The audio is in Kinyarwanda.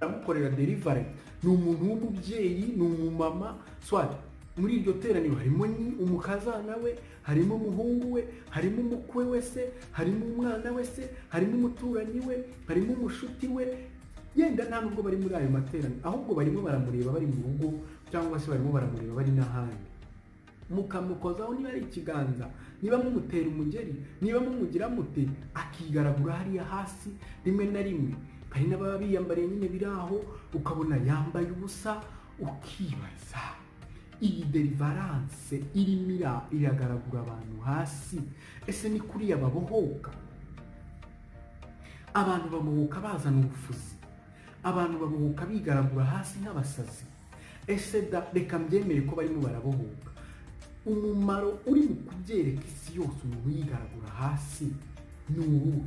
aramukorera delivery, ni umuntu w'umubyeyi, ni umumama swat. Muri iryo teraniro harimo ni umukazana we, harimo umuhungu we, harimo umukwe we se, harimo umwana we se, harimo umuturanyi we, harimo umushuti we. Yenda nta nubwo bari muri ayo materaniro, ahubwo barimo baramureba bari mu rugo, cyangwa se barimo baramureba bari n'ahandi. Mukamukozaho niba ari ikiganza, niba mumutera umugeri, niba mumugira mute, akigaragura hariya hasi. Rimwe na rimwe hari n'ababa biyambariye nyine biraho, ukabona yambaye ubusa, ukibaza iyi deliverance irimo iragaragura abantu hasi. Ese ni kuriya babohoka? Abantu babohoka bazana ubufuzi, abantu babohoka bigaragura hasi nk'abasazi. Ese reka mbyemere ko barimo barabohoka. Umumaro uri mu kubyereka isi yose umuntu yigaragura hasi ni uwuhe?